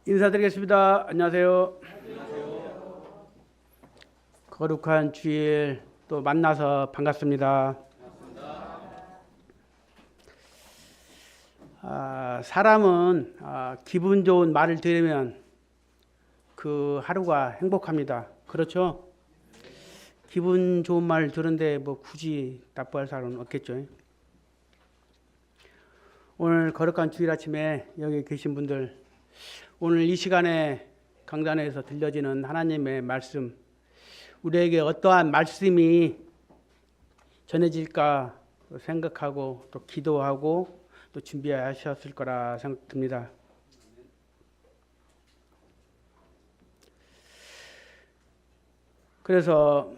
인사드리겠습니다. 안녕하세요. 거룩한 주일 또 만나서 반갑습니다. 사람은 기분 좋은 말을 들으면 그 하루가 행복합니다. 그렇죠? 기분 좋은 말을 들은데 뭐 굳이 나빠할 사람은 없겠죠. 오늘 거룩한 주일 아침에 여기 계신 분들, 오늘 이 시간에 강단에서 들려지는 하나님의 말씀, 우리에게 어떠한 말씀이 전해질까 생각하고 또 기도하고 또 준비하셨을 거라 생각됩니다. 그래서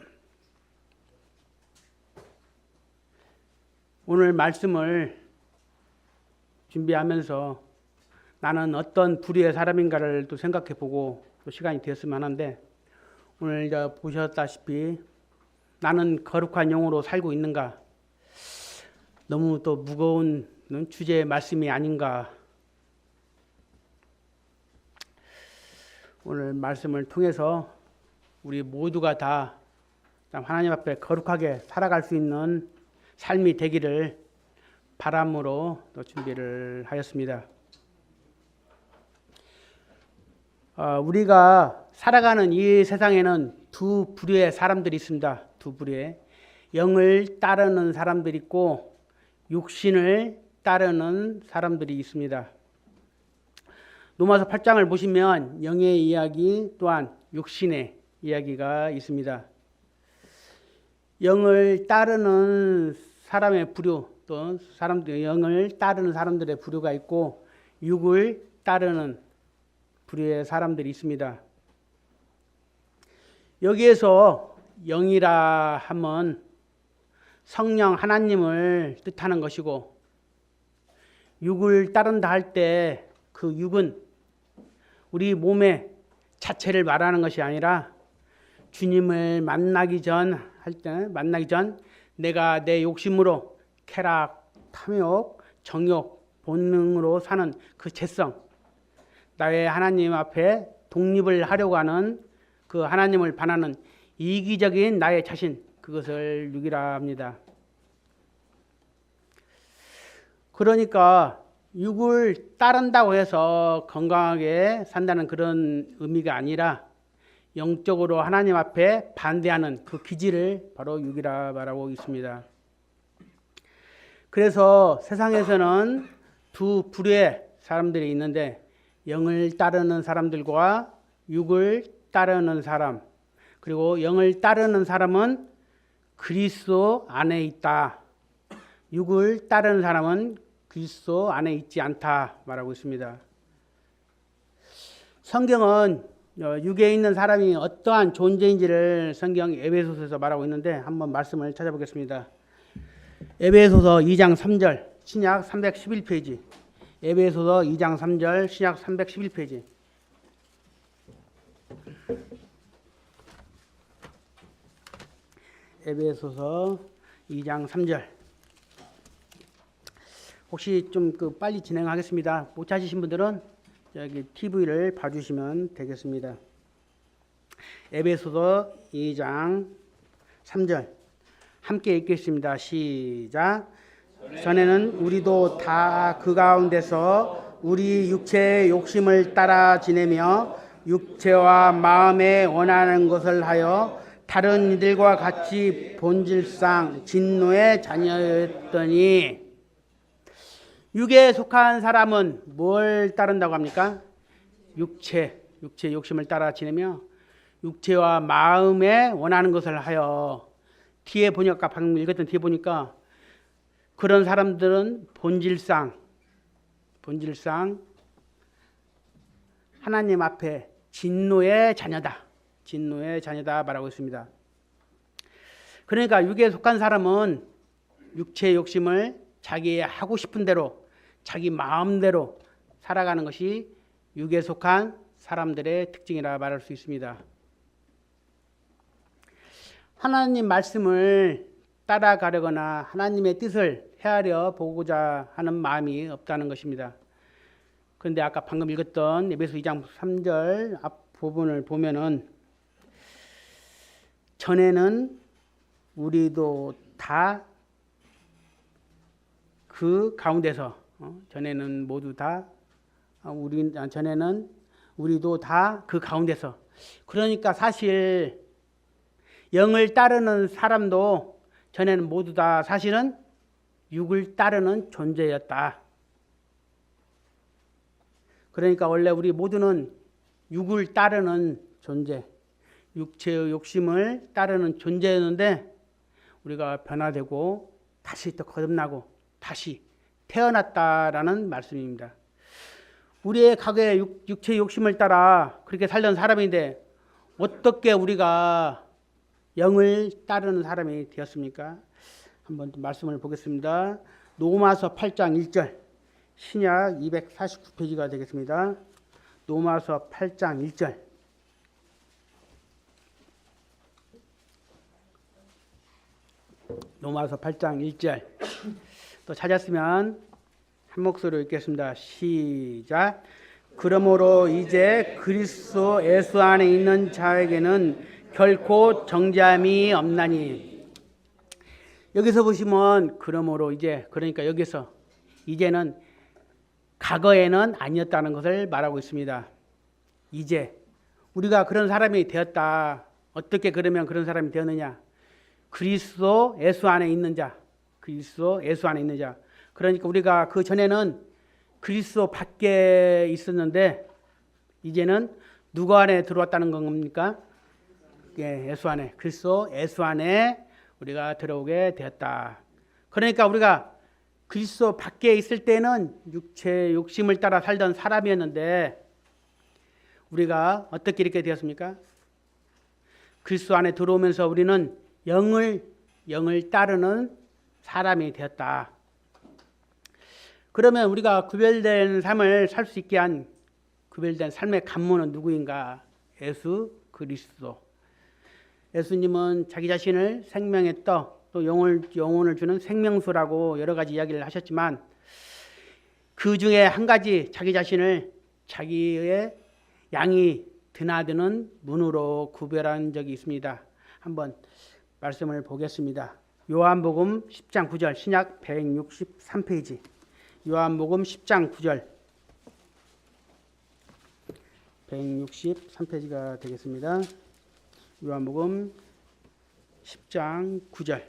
오늘 말씀을 준비하면서 나는 어떤 부류의 사람인가를 또 생각해 보고 또 시간이 되었으면 하는데, 오늘 이제 보셨다시피 나는 거룩한 영으로 살고 있는가, 너무 또 무거운 주제의 말씀이 아닌가. 오늘 말씀을 통해서 우리 모두가 다 하나님 앞에 거룩하게 살아갈 수 있는 삶이 되기를 바람으로 또 준비를 하였습니다. 우리가 살아가는 이 세상에는 두 부류의 사람들이 있습니다. 두 부류의. 영을 따르는 사람들이 있고 육신을 따르는 사람들이 있습니다. 로마서 8장을 보시면 영의 이야기 또한 육신의 이야기가 있습니다. 영을 따르는 사람의 부류, 또 영을 따르는 사람들의 부류가 있고 육을 따르는 부류의 사람들이 있습니다. 여기에서 영이라 하면 성령 하나님을 뜻하는 것이고, 육을 따른다 할 때 그 육은 우리 몸의 자체를 말하는 것이 아니라 주님을 만나기 전 내가 내 욕심으로 쾌락, 탐욕, 정욕, 본능으로 사는 그 죄성, 나의 하나님 앞에 독립을 하려고 하는 그 하나님을 반하는 이기적인 나의 자신, 그것을 육이라 합니다. 그러니까 육을 따른다고 해서 건강하게 산다는 그런 의미가 아니라 영적으로 하나님 앞에 반대하는 그 기질을 바로 육이라 말하고 있습니다. 그래서 세상에서는 두 부류의 사람들이 있는데, 영을 따르는 사람들과 육을 따르는 사람, 그리고 영을 따르는 사람은 그리스도 안에 있다. 육을 따르는 사람은 그리스도 안에 있지 않다 말하고 있습니다. 성경은 육에 있는 사람이 어떠한 존재인지를 성경 에베소서에서 말하고 있는데, 한번 말씀을 찾아보겠습니다. 에베소서 2장 3절, 신약 311페이지. 에베소서 2장 3절, 신약 311페이지. 에베소서 2장 3절. 혹시 좀 빨리 진행하겠습니다. 못 찾으신 분들은 여기 TV를 봐주시면 되겠습니다. 에베소서 2장 3절 함께 읽겠습니다. 시작. 전에는 우리도 다 그 가운데서 우리 육체의 욕심을 따라 지내며 육체와 마음에 원하는 것을 하여 다른 이들과 같이 본질상 진노의 자녀였더니, 육에 속한 사람은 뭘 따른다고 합니까? 육체의 욕심을 따라 지내며 육체와 마음에 원하는 것을 하여. 뒤에 보니까, 방금 읽었던 뒤에 보니까 그런 사람들은 본질상 하나님 앞에 진노의 자녀다 말하고 있습니다. 그러니까 육에 속한 사람은 육체의 욕심을 자기 하고 싶은 대로, 자기 마음대로 살아가는 것이 육에 속한 사람들의 특징이라 말할 수 있습니다. 하나님 말씀을 따라가려거나 하나님의 뜻을 헤아려 보고자 하는 마음이 없다는 것입니다. 그런데 아까 방금 읽었던 에베소 2장 3절 앞 부분을 보면은 전에는 우리도 다 그 가운데서 전에는 모두 다 전에는 우리도 다 그 가운데서 그러니까 사실 영을 따르는 사람도 전에는 모두 다 사실은 육을 따르는 존재였다. 그러니까 원래 우리 모두는 육을 따르는 존재, 육체의 욕심을 따르는 존재였는데 우리가 변화되고 다시 또 거듭나고 다시 태어났다라는 말씀입니다. 우리의 과거의 육체의 욕심을 따라 그렇게 살던 사람인데 어떻게 우리가 영을 따르는 사람이 되었습니까? 한번 말씀을 보겠습니다. 로마서 8장 1절 신약 249페이지가 되겠습니다. 로마서 8장 1절 로마서 8장 1절 또 찾았으면 한 목소리로 읽겠습니다. 시작. 그러므로 이제 그리스도 예수 안에 있는 자에게는 결코 정죄함이 없나니. 여기서 보시면 그러므로 이제 그러니까 여기서 이제는 과거에는 아니었다는 것을 말하고 있습니다. 이제 우리가 그런 사람이 되었다. 어떻게 그러면 그런 사람이 되었느냐? 그리스도 예수 안에 있는 자. 그리스도 예수 안에 있는 자. 그러니까 우리가 그 전에는 그리스도 밖에 있었는데 이제는 누구 안에 들어왔다는 겁니까? 예, 예수 안에. 그리스도 예수 안에 우리가 들어오게 되었다. 그러니까 우리가 그리스도 밖에 있을 때는 육체 욕심을 따라 살던 사람이었는데 우리가 어떻게 이렇게 되었습니까? 그리스도 안에 들어오면서 우리는 영을 따르는 사람이 되었다. 그러면 우리가 구별된 삶을 살 수 있게 한 구별된 삶의 간문은 누구인가? 예수 그리스도. 예수님은 자기 자신을 생명의 떡, 또 영혼을 주는 생명수라고 여러 가지 이야기를 하셨지만 그 중에 한 가지 자기 자신을 자기의 양이 드나드는 문으로 구별한 적이 있습니다. 한번 말씀을 보겠습니다. 요한복음 10장 9절 신약 163페이지 요한복음 10장 9절 163페이지가 되겠습니다. 요한복음 10장 9절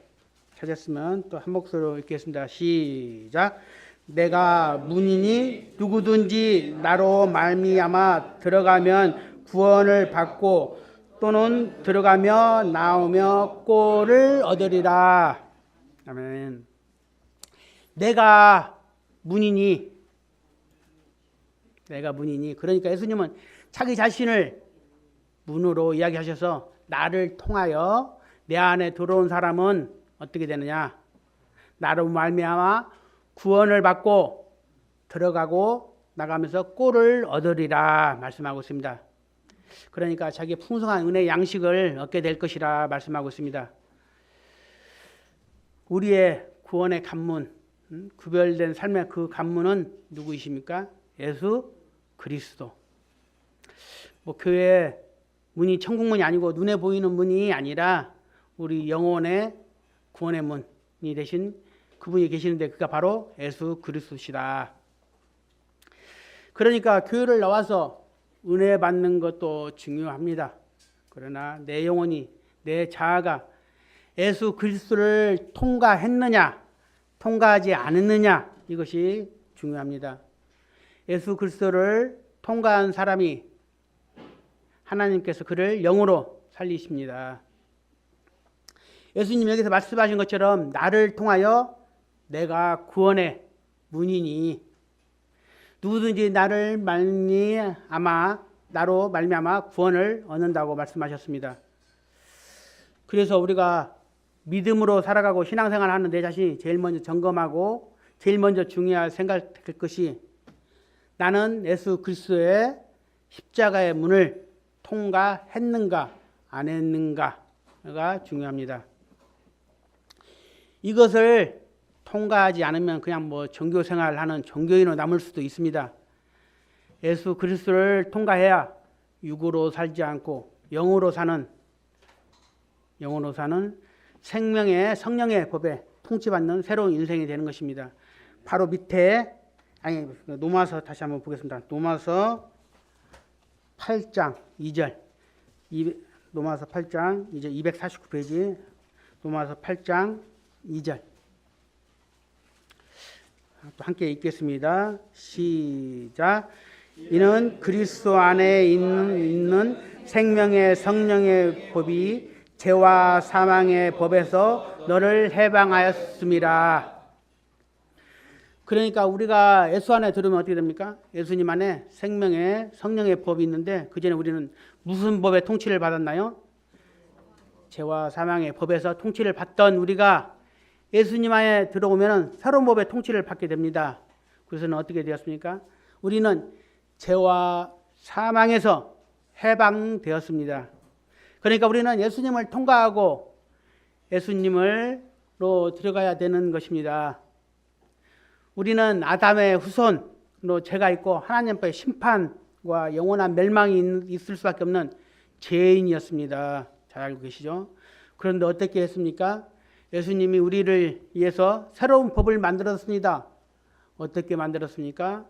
찾았으면 또 한 목소리로 읽겠습니다. 시작. 내가 문이니 누구든지 나로 말미암아 들어가면 구원을 받고 또는 들어가며 나오며 꼴을 얻으리라. 아멘. 내가 문이니 그러니까 예수님은 자기 자신을 문으로 이야기하셔서 나를 통하여 내 안에 들어온 사람은 어떻게 되느냐? 나로 말미암아 구원을 받고 들어가고 나가면서 꼴을 얻으리라 말씀하고 있습니다. 그러니까 자기의 풍성한 은혜의 양식을 얻게 될 것이라 말씀하고 있습니다. 우리의 구원의 간문, 구별된 삶의 그 간문은 누구이십니까? 예수 그리스도. 교회 문이 천국문이 아니고 눈에 보이는 문이 아니라 우리 영혼의 구원의 문이 되신 그분이 계시는데 그가 바로 예수 그리스도시다. 그러니까 교회를 나와서 은혜 받는 것도 중요합니다. 그러나 내 영혼이 내 자아가 예수 그리스도를 통과했느냐 통과하지 않았느냐 이것이 중요합니다. 예수 그리스도를 통과한 사람이 하나님께서 그를 영으로 살리십니다. 예수님 여기서 말씀하신 것처럼 나를 통하여 내가 구원의 문이니 누구든지 나로 말미암아 구원을 얻는다고 말씀하셨습니다. 그래서 우리가 믿음으로 살아가고 신앙생활하는 내 자신이 제일 먼저 점검하고 제일 먼저 중요할 생각할 것이 나는 예수 그리스도의 십자가의 문을 통과했는가 안 했는가가 중요합니다. 이것을 통과하지 않으면 그냥 종교생활을 하는 종교인으로 남을 수도 있습니다. 예수 그리스도를 통과해야 육으로 살지 않고 영으로 사는 생명의 성령의 법에 통치받는 새로운 인생이 되는 것입니다. 바로 밑에 로마서 다시 한번 보겠습니다. 로마서 8장 2절 로마서 8장 이제 249페이지 로마서 8장 2절 또 함께 읽겠습니다. 시작. 이는 그리스도 안에 있는 생명의 성령의 법이 죄와 사망의 법에서 너를 해방하였음이라. 그러니까 우리가 예수 안에 들으면 어떻게 됩니까? 예수님 안에 생명의 성령의 법이 있는데 그전에 우리는 무슨 법의 통치를 받았나요? 죄와 사망의 법에서 통치를 받던 우리가 예수님 안에 들어오면 새로운 법의 통치를 받게 됩니다. 그래서는 어떻게 되었습니까? 우리는 죄와 사망에서 해방되었습니다. 그러니까 우리는 예수님을 통과하고 예수님으로 들어가야 되는 것입니다. 우리는 아담의 후손으로 죄가 있고 하나님 앞에 심판과 영원한 멸망이 있을 수밖에 없는 죄인이었습니다. 잘 알고 계시죠? 그런데 어떻게 했습니까? 예수님이 우리를 위해서 새로운 법을 만들었습니다. 어떻게 만들었습니까?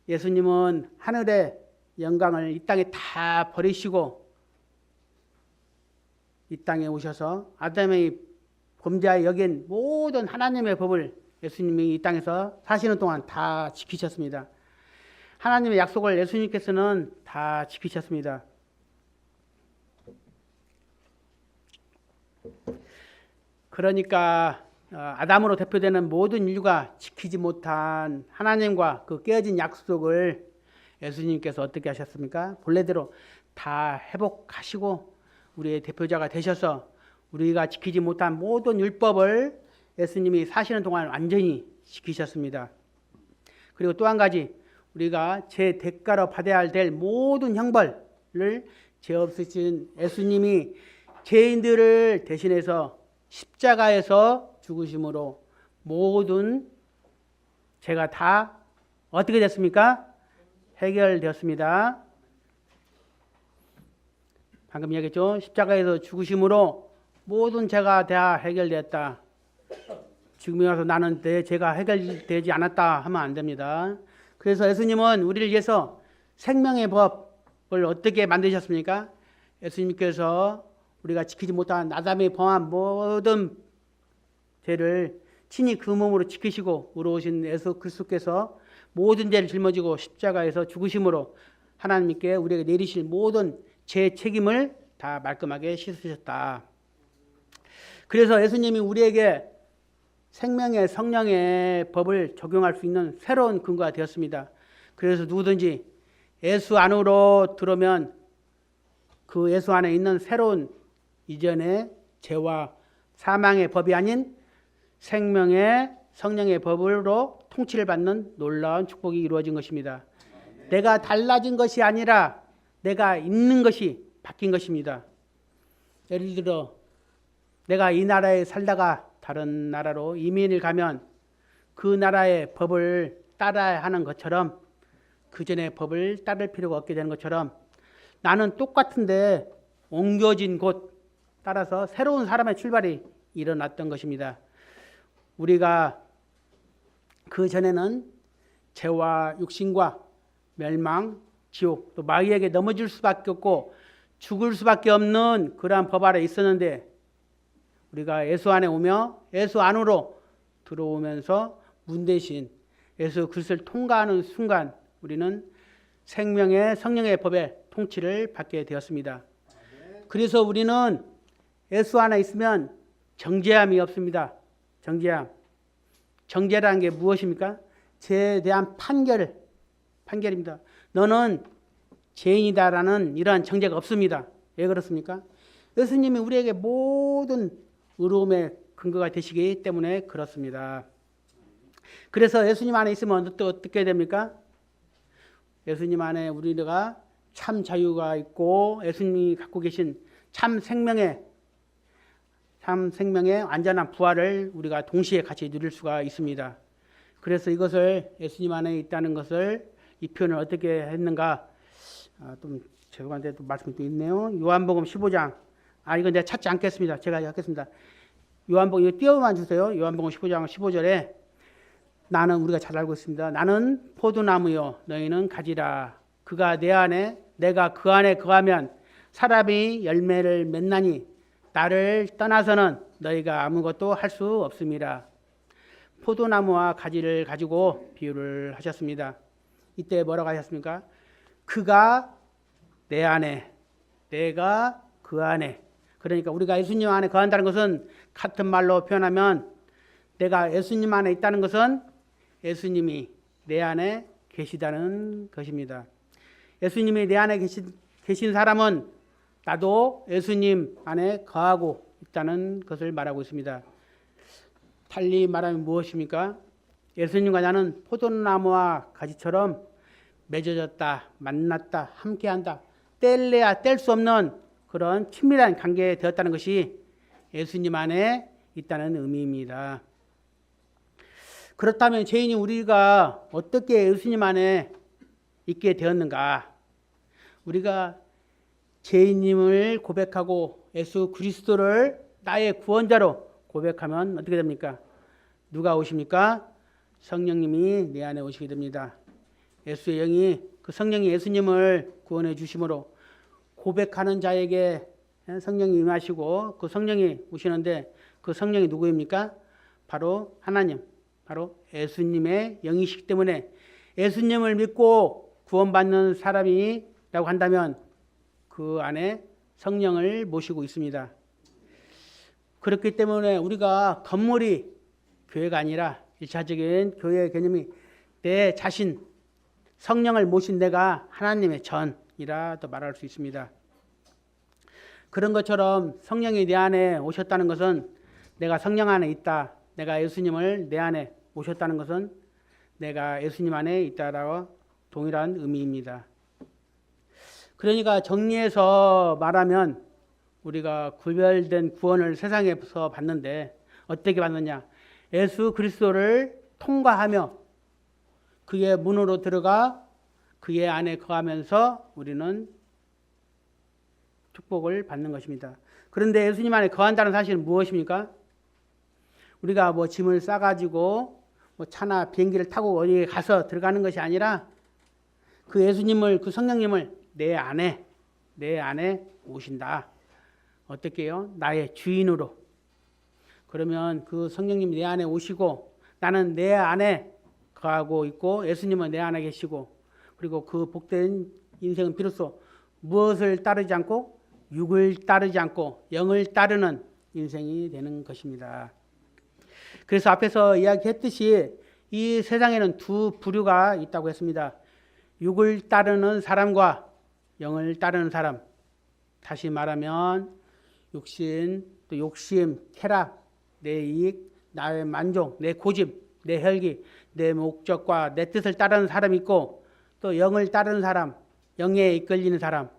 예수님은 하늘의 영광을 이 땅에 다 버리시고 이 땅에 오셔서 아담의 범죄하에 여긴 모든 하나님의 법을 예수님이 이 땅에서 사시는 동안 다 지키셨습니다. 하나님의 약속을 예수님께서는 다 지키셨습니다. 그러니까 아담으로 대표되는 모든 인류가 지키지 못한 하나님과 그 깨어진 약속을 예수님께서 어떻게 하셨습니까? 본래대로 다 회복하시고 우리의 대표자가 되셔서 우리가 지키지 못한 모든 율법을 예수님이 사시는 동안 완전히 지키셨습니다. 그리고 또 한 가지 우리가 제 대가로 받아야 될 모든 형벌을 죄 없으신 예수님이 죄인들을 대신해서 십자가에서 죽으심으로 모든 죄가 다 어떻게 됐습니까? 해결되었습니다. 방금 이야기했죠? 십자가에서 죽으심으로 모든 죄가 다 해결되었다. 지금에 와서 나는 내 죄가 해결되지 않았다 하면 안 됩니다. 그래서 예수님은 우리를 위해서 생명의 법을 어떻게 만드셨습니까? 예수님께서 우리가 지키지 못한 아담이 범한 모든 죄를 친히 그 몸으로 지키시고 의로우신 예수 그리스도께서 모든 죄를 짊어지고 십자가에서 죽으심으로 하나님께 우리에게 내리실 모든 죄 책임을 다 말끔하게 씻으셨다. 그래서 예수님이 우리에게 생명의 성령의 법을 적용할 수 있는 새로운 근거가 되었습니다. 그래서 누구든지 예수 안으로 들어오면 그 예수 안에 있는 새로운 이전의 죄와 사망의 법이 아닌 생명의 성령의 법으로 통치를 받는 놀라운 축복이 이루어진 것입니다. 내가 달라진 것이 아니라 내가 있는 것이 바뀐 것입니다. 예를 들어 내가 이 나라에 살다가 다른 나라로 이민을 가면 그 나라의 법을 따라야 하는 것처럼 그 전의 법을 따를 필요가 없게 되는 것처럼 나는 똑같은데 옮겨진 곳 따라서 새로운 사람의 출발이 일어났던 것입니다. 우리가 그 전에는 죄와 육신과 멸망, 지옥, 또 마귀에게 넘어질 수밖에 없고 죽을 수밖에 없는 그러한 법 아래 있었는데 우리가 예수 안에 오며 예수 안으로 들어오면서 문 대신 예수 그리스도를 통과하는 순간 우리는 생명의 성령의 법의 통치를 받게 되었습니다. 그래서 우리는 예수 안에 있으면 정죄함이 없습니다. 정죄함. 정죄라는 게 무엇입니까? 죄에 대한 판결입니다. 너는 죄인이다라는 이러한 정죄가 없습니다. 왜 그렇습니까? 예수님이 우리에게 모든 의로움의 근거가 되시기 때문에 그렇습니다. 그래서 예수님 안에 있으면 또 어떻게 됩니까? 예수님 안에 우리가 참 자유가 있고 예수님이 갖고 계신 참 생명의 완전한 부활을 우리가 동시에 같이 누릴 수가 있습니다. 그래서 이것을 예수님 안에 있다는 것을 이 표현을 어떻게 했는가? 좀 죄송한데 또 말씀이 또 있네요. 요한복음 15장. 이건 내가 찾지 않겠습니다. 제가 하겠습니다. 요한복음 이거 띄워만 주세요. 요한복음 15장 15절에 나는 우리가 잘 알고 있습니다. 나는 포도나무요 너희는 가지라. 그가 내 안에 내가 그 안에 거하면 사람이 열매를 맺나니 나를 떠나서는 너희가 아무것도 할 수 없습니다. 포도나무와 가지를 가지고 비유를 하셨습니다. 이때 뭐라고 하셨습니까? 그가 내 안에 내가 그 안에. 그러니까 우리가 예수님 안에 거한다는 것은 같은 말로 표현하면 내가 예수님 안에 있다는 것은 예수님이 내 안에 계시다는 것입니다. 예수님이 내 안에 계신 사람은 나도 예수님 안에 거하고 있다는 것을 말하고 있습니다. 달리 말하면 무엇입니까? 예수님과 나는 포도나무와 가지처럼 맺어졌다, 만났다, 함께한다, 뗄래야 뗄 수 없는 그런 친밀한 관계에 되었다는 것이 예수님 안에 있다는 의미입니다. 그렇다면 죄인이 우리가 어떻게 예수님 안에 있게 되었는가? 우리가 죄인임을 고백하고 예수 그리스도를 나의 구원자로 고백하면 어떻게 됩니까? 누가 오십니까? 성령님이 내 안에 오시게 됩니다. 예수의 영이 그 성령이 예수님을 구원해 주심으로 고백하는 자에게 성령이 임하시고 그 성령이 오시는데 그 성령이 누구입니까? 바로 하나님, 바로 예수님의 영이시기 때문에 예수님을 믿고 구원받는 사람이라고 한다면 그 안에 성령을 모시고 있습니다. 그렇기 때문에 우리가 건물이 교회가 아니라 1차적인 교회의 개념이 내 자신, 성령을 모신 내가 하나님의 전이라도 말할 수 있습니다. 그런 것처럼 성령이 내 안에 오셨다는 것은 내가 성령 안에 있다. 내가 예수님을 내 안에 오셨다는 것은 내가 예수님 안에 있다라고 동일한 의미입니다. 그러니까 정리해서 말하면 우리가 구별된 구원을 세상에서 받는데 어떻게 받느냐? 예수 그리스도를 통과하며 그의 문으로 들어가 그의 안에 거하면서 우리는 축복을 받는 것입니다. 그런데 예수님 안에 거한다는 사실은 무엇입니까? 우리가 뭐 짐을 싸가지고 뭐 차나 비행기를 타고 어디에 가서 들어가는 것이 아니라 그 예수님을, 그 성령님을 내 안에 오신다. 어떻게 해요? 나의 주인으로. 그러면 그 성령님이 내 안에 오시고 나는 내 안에 거하고 있고 예수님은 내 안에 계시고 그리고 그 복된 인생은 비로소 무엇을 따르지 않고 육을 따르지 않고 영을 따르는 인생이 되는 것입니다. 그래서 앞에서 이야기했듯이 이 세상에는 두 부류가 있다고 했습니다. 육을 따르는 사람과 영을 따르는 사람. 다시 말하면 육신, 또 욕심, 쾌락, 내 이익, 나의 만족, 내 고집, 내 혈기, 내 목적과 내 뜻을 따르는 사람이 있고 또 영을 따르는 사람, 영에 이끌리는 사람,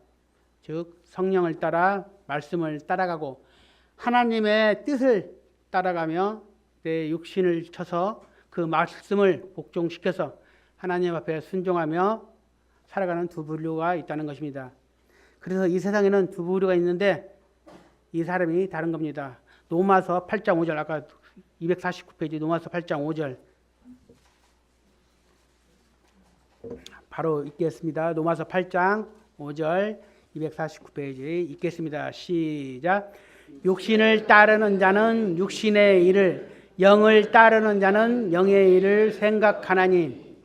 즉 성령을 따라 말씀을 따라가고 하나님의 뜻을 따라가며 내 육신을 쳐서 그 말씀을 복종시켜서 하나님 앞에 순종하며 살아가는 두 부류가 있다는 것입니다. 그래서 이 세상에는 두 부류가 있는데 이 사람이 다른 겁니다. 로마서 8장 5절, 아까 249페이지 로마서 8장 5절 바로 읽겠습니다. 로마서 8장 5절 249페이지 읽겠습니다. 시작. 육신을 따르는 자는 육신의 일을, 영을 따르는 자는 영의 일을 생각하나니.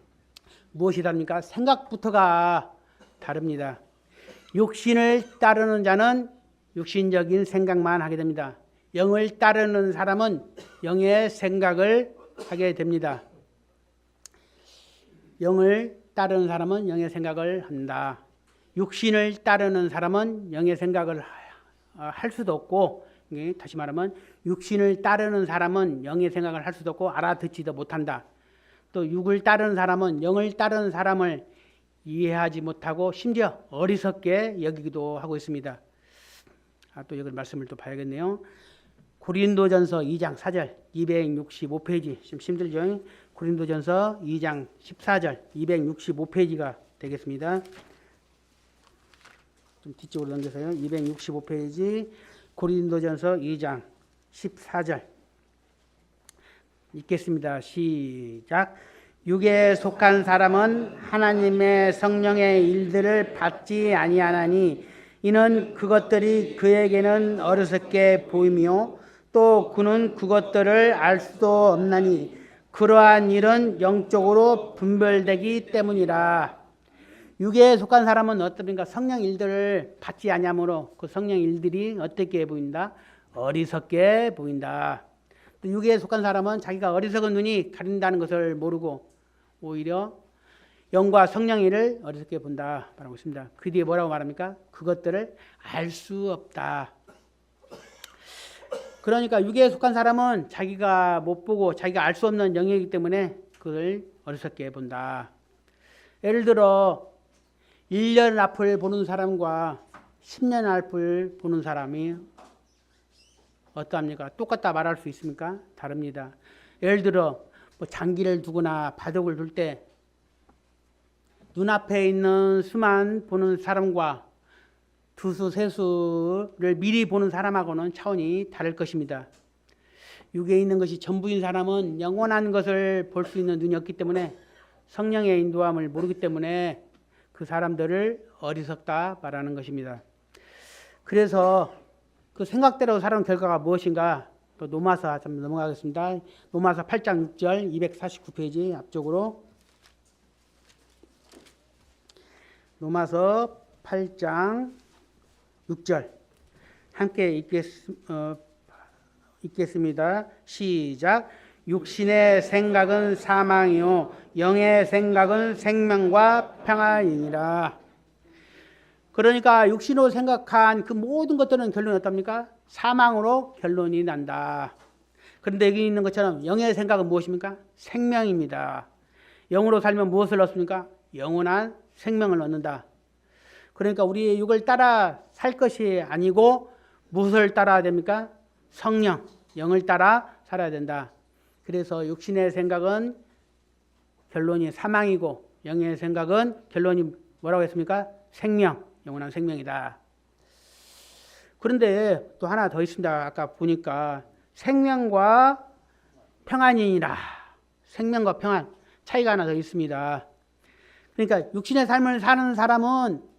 무엇이 다릅니까? 생각부터가 다릅니다. 육신을 따르는 자는 육신적인 생각만 하게 됩니다. 영을 따르는 사람은 영의 생각을 하게 됩니다. 영을 따르는 사람은 영의 생각을 한다. 육신을 따르는 사람은 영의 생각을 할 수도 없고, 다시 말하면 육신을 따르는 사람은 영의 생각을 할 수도 없고 알아듣지도 못한다. 또 육을 따르는 사람은 영을 따르는 사람을 이해하지 못하고 심지어 어리석게 여기기도 하고 있습니다. 또 여기 말씀을 또 봐야겠네요. 고린도전서 2장 4절 265페이지. 좀 힘들죠? 고린도전서 2장 14절 265페이지가 되겠습니다. 좀 뒤쪽으로 넘겨서요. 265페이지 고린도전서 2장 14절 읽겠습니다. 시작. 육에 속한 사람은 하나님의 성령의 일들을 받지 아니하나니 이는 그것들이 그에게는 어리석게 보이며 또 그는 그것들을 알 수도 없나니 그러한 일은 영적으로 분별되기 때문이라. 육에 속한 사람은 어떻습니까? 성령 일들을 받지 아니하므로 그 성령 일들이 어떻게 보인다? 어리석게 보인다. 또 육에 속한 사람은 자기가 어리석은 눈이 가린다는 것을 모르고 오히려 영과 성령 일을 어리석게 본다 말하고 있습니다. 그 뒤에 뭐라고 말합니까? 그것들을 알 수 없다. 그러니까 육에 속한 사람은 자기가 못 보고 자기가 알 수 없는 영역이기 때문에 그걸 어리석게 본다. 예를 들어 1년 앞을 보는 사람과 10년 앞을 보는 사람이 어떠합니까? 똑같다 말할 수 있습니까? 다릅니다. 예를 들어 뭐 장기를 두거나 바둑을 둘 때 눈앞에 있는 수만 보는 사람과 두수, 세수를 미리 보는 사람하고는 차원이 다를 것입니다. 육에 있는 것이 전부인 사람은 영원한 것을 볼 수 있는 눈이 없기 때문에 성령의 인도함을 모르기 때문에 그 사람들을 어리석다 말하는 것입니다. 그래서 그 생각대로 살아온 결과가 무엇인가? 또 노마서 좀 넘어가겠습니다. 노마서 8장 6절 249페이지 앞쪽으로 노마서 8장 6절 함께 읽겠습니다. 시작. 육신의 생각은 사망이요 영의 생각은 생명과 평안이니라. 그러니까 육신으로 생각한 그 모든 것들은 결론이 어떻습니까? 사망으로 결론이 난다. 그런데 여기 있는 것처럼 영의 생각은 무엇입니까? 생명입니다. 영으로 살면 무엇을 얻습니까? 영원한 생명을 얻는다. 그러니까 우리의 육을 따라 살 것이 아니고 무엇을 따라야 됩니까? 성령, 영을 따라 살아야 된다. 그래서 육신의 생각은 결론이 사망이고 영의 생각은 결론이 뭐라고 했습니까? 생명, 영원한 생명이다. 그런데 또 하나 더 있습니다. 아까 보니까 생명과 평안이니라. 생명과 평안 차이가 하나 더 있습니다. 그러니까 육신의 삶을 사는 사람은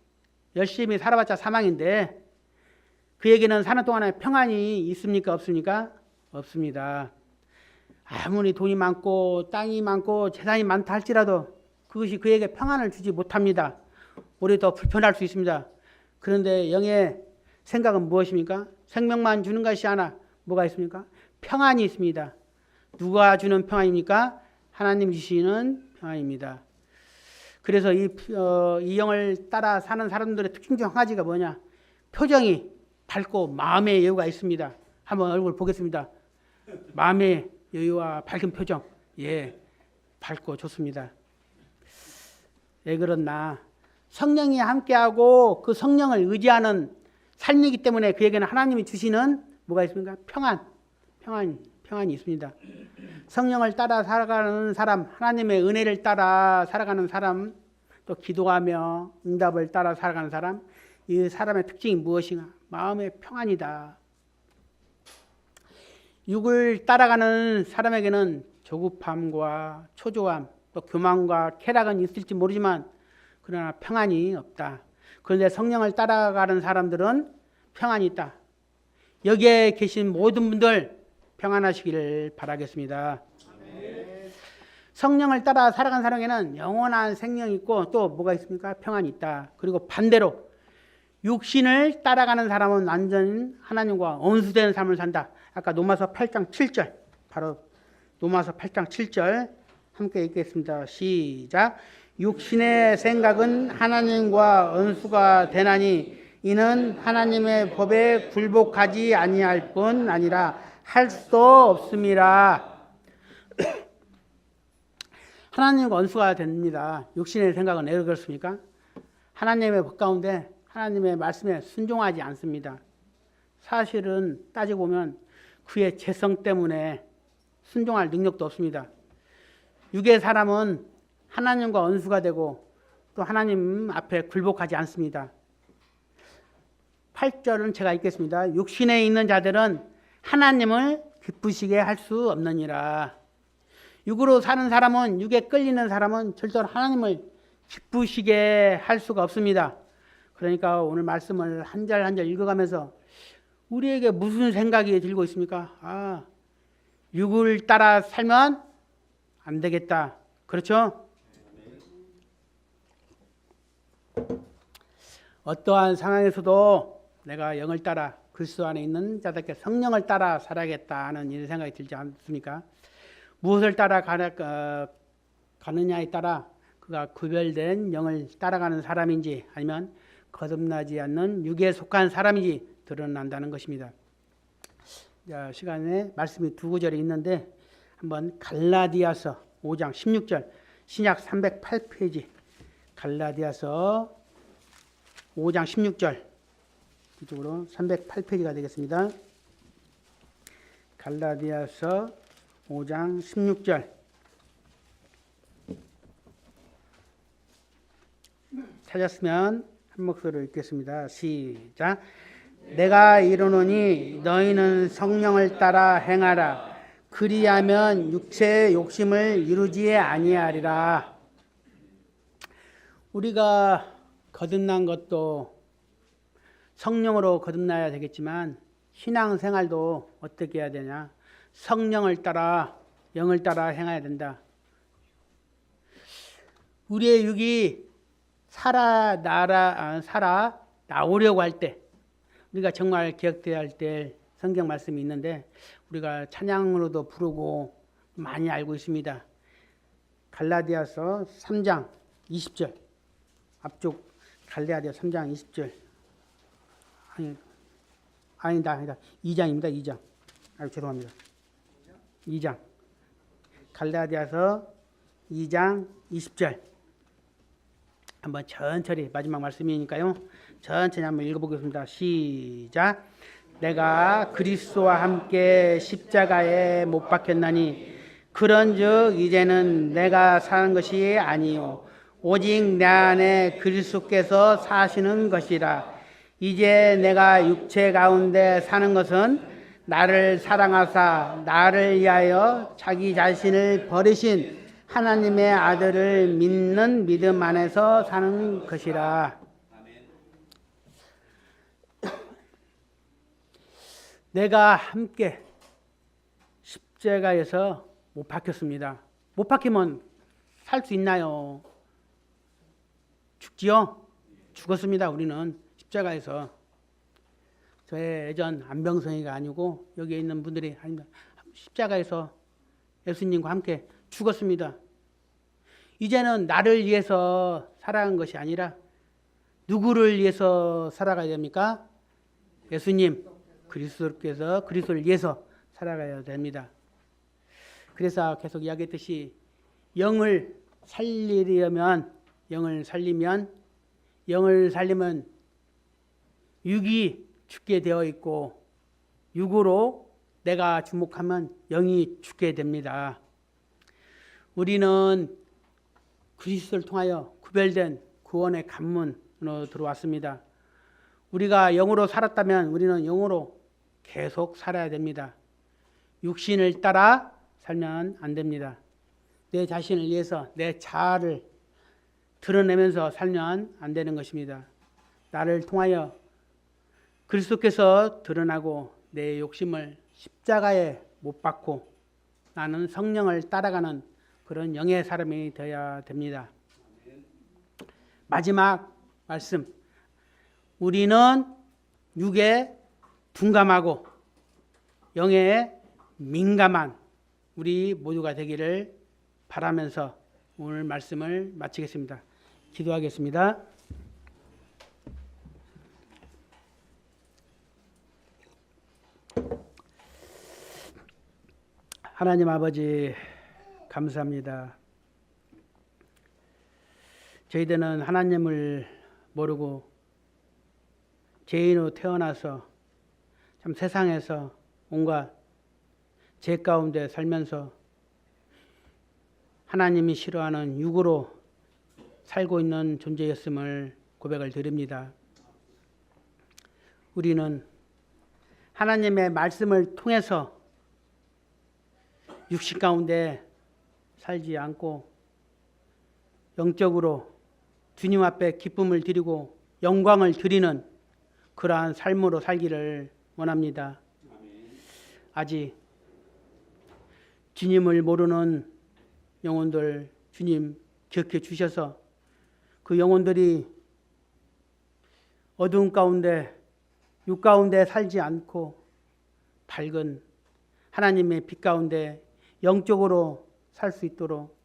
열심히 살아봤자 사망인데 그에게는 사는 동안에 평안이 있습니까? 없습니까? 없습니다. 아무리 돈이 많고 땅이 많고 재산이 많다 할지라도 그것이 그에게 평안을 주지 못합니다. 오히려 더 불편할 수 있습니다. 그런데 영의 생각은 무엇입니까? 생명만 주는 것이 하나 뭐가 있습니까? 평안이 있습니다. 누가 주는 평안입니까? 하나님 주시는 평안입니다. 그래서 이 영을 따라 사는 사람들의 특징 중 한 가지가 뭐냐? 표정이 밝고 마음의 여유가 있습니다. 한번 얼굴 보겠습니다. 마음의 여유와 밝은 표정. 예, 밝고 좋습니다. 왜 그렇나? 성령이 함께하고 그 성령을 의지하는 삶이기 때문에 그에게는 하나님이 주시는 뭐가 있습니까? 평안이 있습니다. 성령을 따라 살아가는 사람, 하나님의 은혜를 따라 살아가는 사람, 또 기도하며 응답을 따라 살아가는 사람, 이 사람의 특징이 무엇인가? 마음의 평안이다. 육을 따라가는 사람에게는 조급함과 초조함, 또 교만과 쾌락은 있을지 모르지만 그러나 평안이 없다. 그런데 성령을 따라가는 사람들은 평안이 있다. 여기에 계신 모든 분들 평안하시기를 바라겠습니다. 성령을 따라 살아간 사람에게는 영원한 생명이 있고 또 뭐가 있습니까? 평안이 있다. 그리고 반대로 육신을 따라가는 사람은 완전 하나님과 원수되는 삶을 산다. 아까 노마서 8장 7절 바로 노마서 8장 7절 함께 읽겠습니다. 시작. 육신의 생각은 하나님과 원수가 되나니 이는 하나님의 법에 굴복하지 아니할 뿐 아니라 할 수도 없음이라. 하나님과 원수가 됩니다. 육신의 생각은 왜 그렇습니까? 하나님의 법 가운데 하나님의 말씀에 순종하지 않습니다. 사실은 따지고 보면 그의 죄성 때문에 순종할 능력도 없습니다. 육의 사람은 하나님과 원수가 되고 또 하나님 앞에 굴복하지 않습니다. 8절은 제가 읽겠습니다. 육신에 있는 자들은 하나님을 기쁘시게 할 수 없느니라. 육으로 사는 사람은, 육에 끌리는 사람은 절대로 하나님을 기쁘시게 할 수가 없습니다. 그러니까 오늘 말씀을 한 절 한 절 읽어가면서 우리에게 무슨 생각이 들고 있습니까? 육을 따라 살면 안 되겠다. 그렇죠? 어떠한 상황에서도 내가 영을 따라 그리스도 안에 있는 자들께 성령을 따라 살아야겠다 하는 이런 생각이 들지 않습니까? 무엇을 따라 가느냐에 따라 그가 구별된 영을 따라가는 사람인지 아니면 거듭나지 않는 육에 속한 사람인지 드러난다는 것입니다. 자, 시간에 말씀이 두 구절이 있는데 한번 갈라디아서 5장 16절 신약 308페이지 갈라디아서 5장 16절 이쪽으로 308페이지가 되겠습니다. 갈라디아서 5장 16절 찾았으면 한 목소리로 읽겠습니다. 시작. 내가 이르노니 너희는 성령을 따라 행하라. 그리하면 육체의 욕심을 이루지 아니하리라. 우리가 거듭난 것도 성령으로 거듭나야 되겠지만 신앙생활도 어떻게 해야 되냐? 성령을 따라 영을 따라 행해야 된다. 우리의 육이 살아 나오려고 할 때 우리가 정말 기억돼야 할 때 성경 말씀이 있는데 우리가 찬양으로도 부르고 많이 알고 있습니다. 갈라디아서 3장 20절 앞쪽 갈라디아 3장 20절 아니다 2장입니다. 2장 죄송합니다. 2장 갈라디아서 2장 20절 한번 천천히 마지막 말씀이니까요. 천천히 한번 읽어보겠습니다. 시작. 내가 그리스도와 함께 십자가에 못 박혔나니 그런즉 이제는 내가 사는 것이 아니요 오직 내 안에 그리스도께서 사시는 것이라. 이제 내가 육체 가운데 사는 것은 나를 사랑하사 나를 위하여 자기 자신을 버리신 하나님의 아들을 믿는 믿음 안에서 사는 것이라. 내가 함께 십자가에서 못 박혔습니다. 못 박히면 살 수 있나요? 죽지요? 죽었습니다. 우리는 십자가에서. 저의 예전 안병성이가 아니고 여기에 있는 분들이 아닙니다. 십자가에서 예수님과 함께 죽었습니다. 이제는 나를 위해서 살아간 것이 아니라 누구를 위해서 살아가야 됩니까? 예수님, 그리스도께서 그리스도를 위해서 살아가야 됩니다. 그래서 계속 이야기했듯이 영을 살리면 육이 죽게 되어 있고 육으로 내가 주목하면 영이 죽게 됩니다. 우리는 그리스도를 통하여 구별된 구원의 관문으로 들어왔습니다. 우리가 영으로 살았다면 우리는 영으로 계속 살아야 됩니다. 육신을 따라 살면 안 됩니다. 내 자신을 위해서 내 자아를 드러내면서 살면 안 되는 것입니다. 나를 통하여 그리스도께서 드러나고 내 욕심을 십자가에 못 박고 나는 성령을 따라가는 그런 영의 사람이 되어야 됩니다. 마지막 말씀. 우리는 육에 둔감하고 영에 민감한 우리 모두가 되기를 바라면서 오늘 말씀을 마치겠습니다. 기도하겠습니다. 하나님 아버지 감사합니다. 저희들은 하나님을 모르고 죄인으로 태어나서 참 세상에서 온갖 죄 가운데 살면서 하나님이 싫어하는 육으로 살고 있는 존재였음을 고백을 드립니다. 우리는 하나님의 말씀을 통해서 육신 가운데 살지 않고 영적으로 주님 앞에 기쁨을 드리고 영광을 드리는 그러한 삶으로 살기를 원합니다. 아직 주님을 모르는 영혼들 주님 기억해 주셔서 그 영혼들이 어두운 가운데 육 가운데 살지 않고 밝은 하나님의 빛 가운데 영적으로 살 수 있도록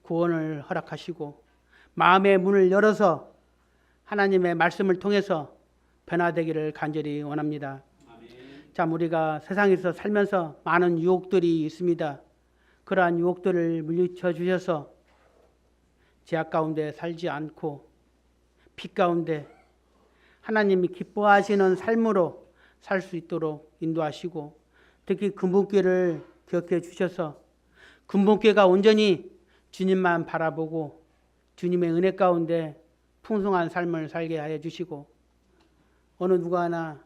구원을 허락하시고 마음의 문을 열어서 하나님의 말씀을 통해서 변화되기를 간절히 원합니다. 참 우리가 세상에서 살면서 많은 유혹들이 있습니다. 그러한 유혹들을 물리쳐 주셔서 죄악 가운데 살지 않고 빛 가운데 하나님이 기뻐하시는 삶으로 살 수 있도록 인도하시고 특히 근본교를 기억해 주셔서 근본교가 온전히 주님만 바라보고 주님의 은혜 가운데 풍성한 삶을 살게 하여 주시고 어느 누구 하나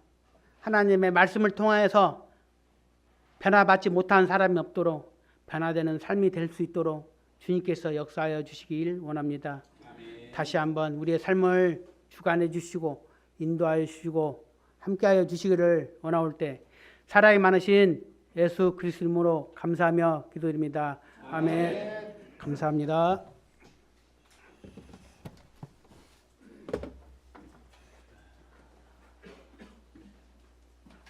하나님의 말씀을 통하여서 변화받지 못한 사람이 없도록 변화되는 삶이 될 수 있도록 주님께서 역사하여 주시길 원합니다. 아멘. 다시 한번 우리의 삶을 주관해 주시고 인도하여 주시고 함께하여 주시기를 원하올 때 사랑이 많으신 예수 그리스도 이름으로 감사하며 기도드립니다. 아멘. 감사합니다.